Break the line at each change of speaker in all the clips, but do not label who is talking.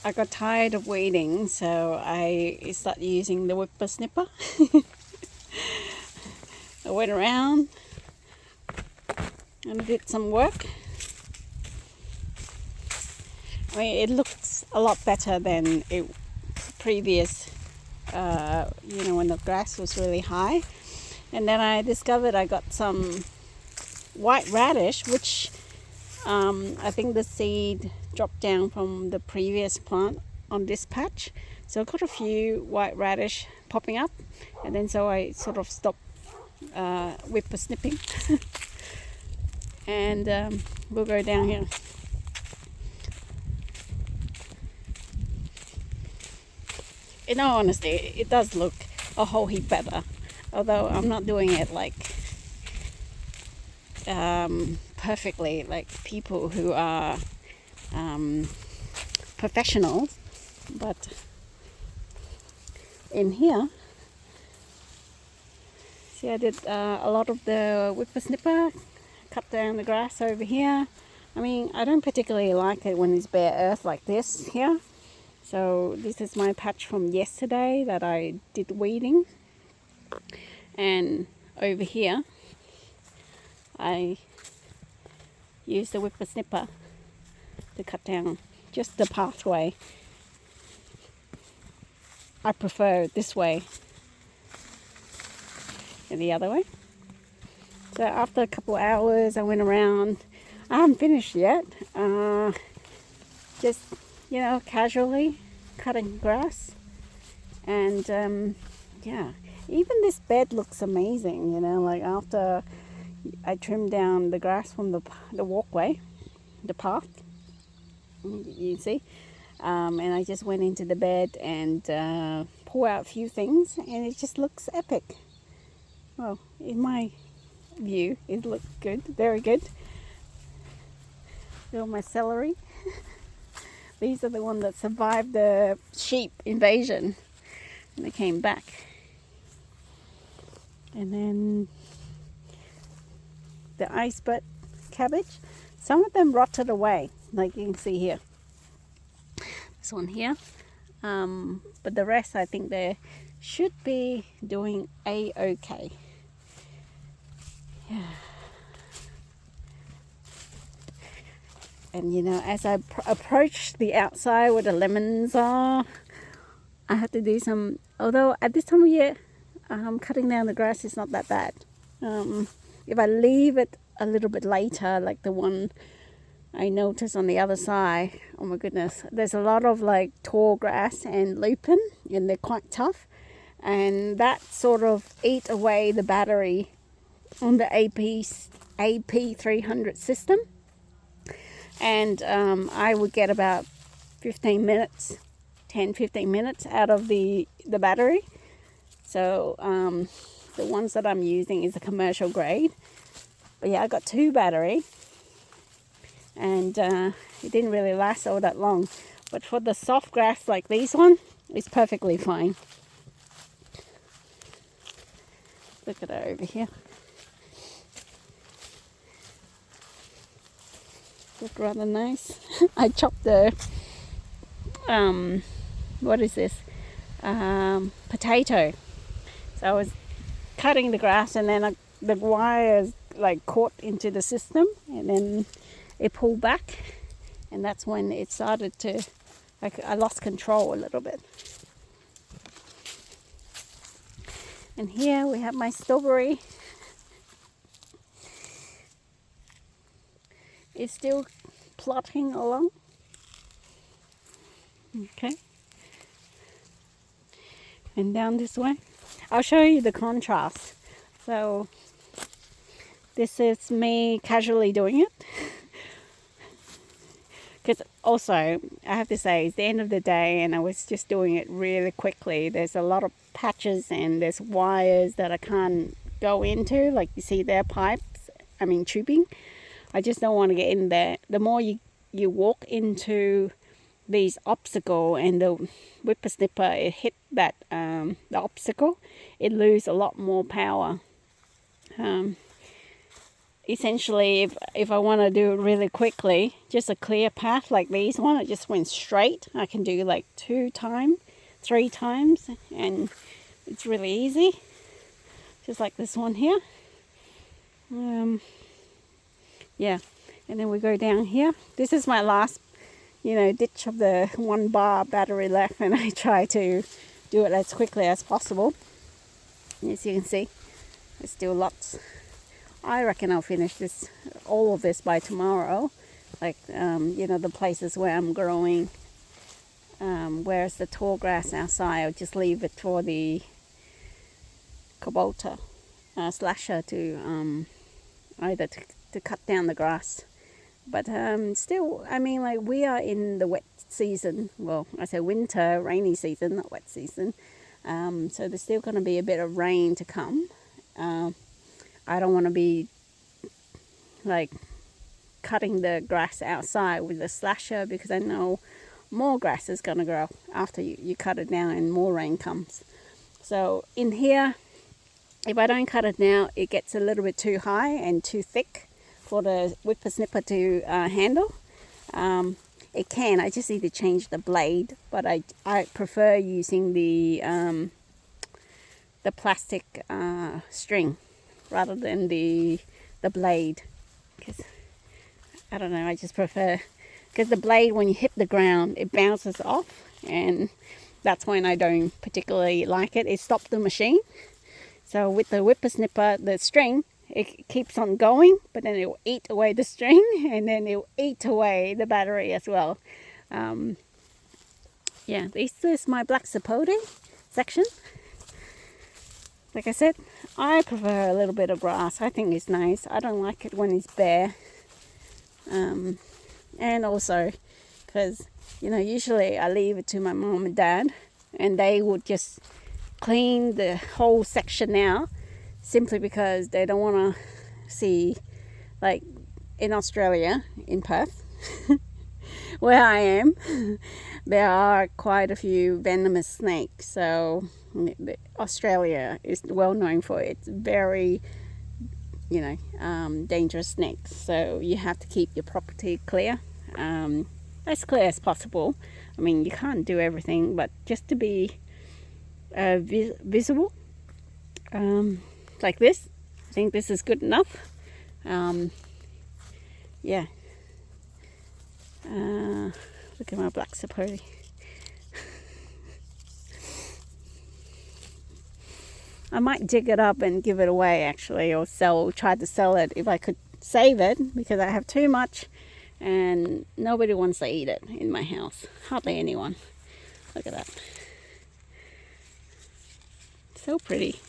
I got tired of waiting, so I started using the whipper snipper. I went around and did some work. I mean, it looks a lot better than it previous, when the grass was really high. And then I discovered I got some white radish, which I think the seed dropped down from the previous plant on this patch. So I got a few white radish popping up, and then so I sort of stopped whipper snipping. And we'll go down here. In all honesty, it does look a whole heap better, although I'm not doing it like perfectly, like people who are professionals. But in here, see, I did a lot of the whipper snipper, cut down the grass over here. I mean, I don't particularly like it when it's bare earth like this here. So this is my patch from yesterday that I did weeding. And over here, I used the whipper snipper to cut down just the pathway. I prefer this way than the other way. So after a couple of hours, I went around. I haven't finished yet. Just, casually cutting grass. And yeah, even this bed looks amazing, like after I trimmed down the grass from the walkway, the path, you see. And I just went into the bed and pulled out a few things, and it just looks epic. Well, in my view, it looked good, very good. All my celery. These are the ones that survived the sheep invasion, and they came back. And then the iceberg cabbage, some of them rotted away, like you can see here. This one here, but the rest, I think they should be doing a-okay. Yeah. And as I approach the outside where the lemons are, I have to do some, although at this time of year, cutting down the grass is not that bad. If I leave it a little bit later, like the one I noticed on the other side, oh my goodness, there's a lot of like tall grass and lupin, and they're quite tough. And that sort of ate away the battery on the AP300 system. And I would get about 10-15 minutes out of the battery. So the ones that I'm using is a commercial grade. But yeah, I got 2 battery. And it didn't really last all that long. But for the soft grass like this one, it's perfectly fine. Look at it over here. Look rather nice. I chopped the what is this? Potato. So I was cutting the grass, and then the wires like caught into the system, and then it pulled back, and that's when it started to, I lost control a little bit. And here we have my strawberry. It's still plodding along. Okay. And down this way. I'll show you the contrast. So this is me casually doing it. Because also, I have to say, it's the end of the day and I was just doing it really quickly. There's a lot of patches and there's wires that I can't go into. Like you see there, tubing. I just don't want to get in there. The more you walk into these obstacles and the whipper snipper, it hit that the obstacle, it loses a lot more power. essentially, if I want to do it really quickly, just a clear path like these one, I just went straight. I can do like 2 times, 3 times, and it's really easy. Just like this one here. Yeah, and then we go down here. This is my last, ditch of the 1 bar battery left, and I try to do it as quickly as possible. As you can see, there's still lots. I reckon I'll finish all of this by tomorrow. Like, the places where I'm growing, whereas the tall grass outside, I'll just leave it for the Kubota slasher to either to cut down the grass. But still, I mean, like, we are in the wet season. Well, I say winter, rainy season, not wet season. So there's still going to be a bit of rain to come. I don't want to be like cutting the grass outside with the slasher, because I know more grass is going to grow after you cut it down and more rain comes. So in here, if I don't cut it now, it gets a little bit too high and too thick for the whippersnipper to handle. It can. I just need to change the blade, but I prefer using the plastic string rather than the blade, because I don't know, I just prefer, because the blade, when you hit the ground, it bounces off, and that's when I don't particularly like it. It stops the machine. So with the whippersnipper, the string, it keeps on going, but then it will eat away the string, and then it will eat away the battery as well. Yeah, this is my black sapote section. Like I said, I prefer a little bit of grass. I think it's nice. I don't like it when it's bare. And also, because, usually I leave it to my mom and dad, and they would just clean the whole section out, simply because they don't want to see, like in Australia, in Perth, where I am, there are quite a few venomous snakes. So Australia is well known for its very, dangerous snakes. So you have to keep your property clear, as clear as possible. I mean, you can't do everything, but just to be visible, like this, I think this is good enough. Yeah. Look at my black sapote. I might dig it up and give it away, actually, or try to sell it if I could save it, because I have too much and nobody wants to eat it in my house. Hardly anyone. Look at that. So pretty.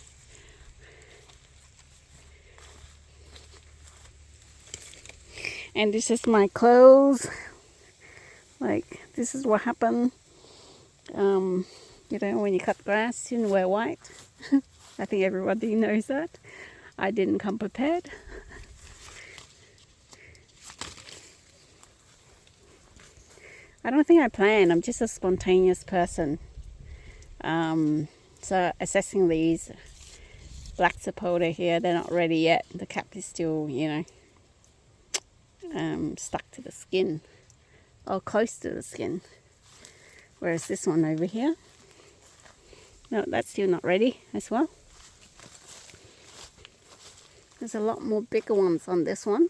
And this is my clothes. Like, this is what happened. When you cut grass, you wear white. I think everybody knows that. I didn't come prepared. I don't think I plan. I'm just a spontaneous person. So assessing these black sapote here, they're not ready yet. The cap is still, stuck to the skin, or close to the skin. Whereas this one over here, no, that's still not ready as well. There's a lot more bigger ones on this one.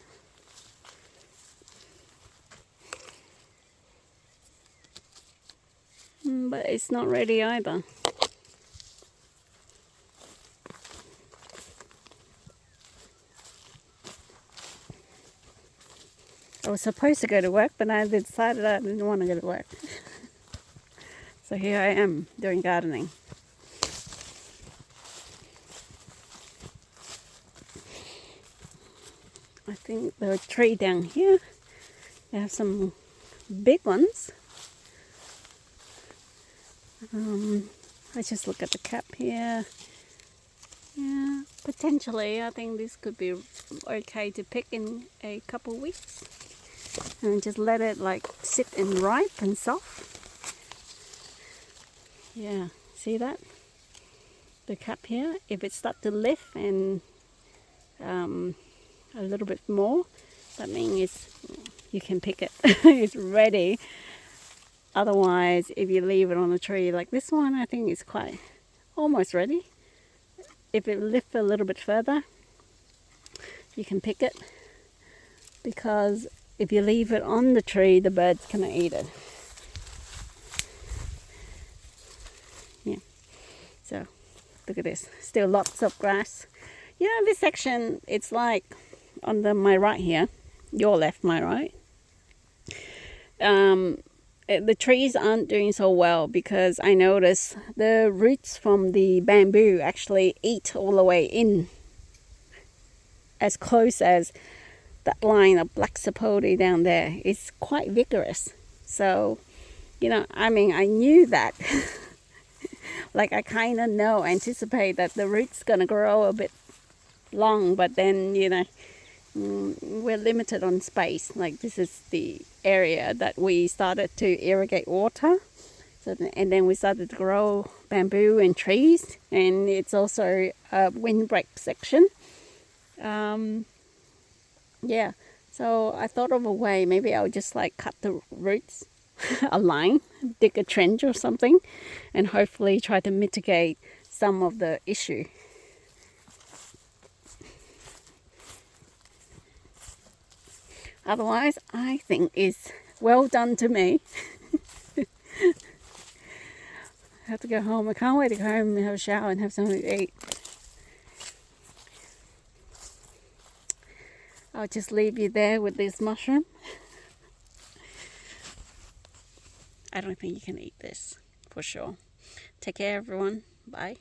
But it's not ready either. I was supposed to go to work, but I decided I didn't want to go to work. So here I am doing gardening. I think the tree down here, they have some big ones. Let's just look at the cap here. Yeah, potentially I think this could be okay to pick in a couple weeks. And just let it like sit and ripe and soft. Yeah, see that? The cap here, if it starts to lift and a little bit more, that means you can pick it. It's ready. Otherwise, if you leave it on a tree like this one, I think it's quite almost ready. If it lifts a little bit further, you can pick it, because if you leave it on the tree, the bird's gonna eat it. Yeah, so look at this, still lots of grass. You know, this section, it's like on my right here, your left, my right. The trees aren't doing so well because I noticed the roots from the bamboo actually eat all the way in, as close as that line of black sapote down there. It's quite vigorous. So, you know, I mean, I knew that. Like, I kind of anticipate that the roots gonna grow a bit long, but then, you know, we're limited on space. Like, this is the area that we started to irrigate water, so and then we started to grow bamboo and trees, and it's also a windbreak section. Yeah, so I thought of a way, maybe I'll just like cut the roots a line, dig a trench or something, and hopefully try to mitigate some of the issue. Otherwise, I think it's well done to me. I have to go home. I can't wait to go home and have a shower and have something to eat. I'll just leave you there with this mushroom. I don't think you can eat this, for sure. Take care, everyone. Bye.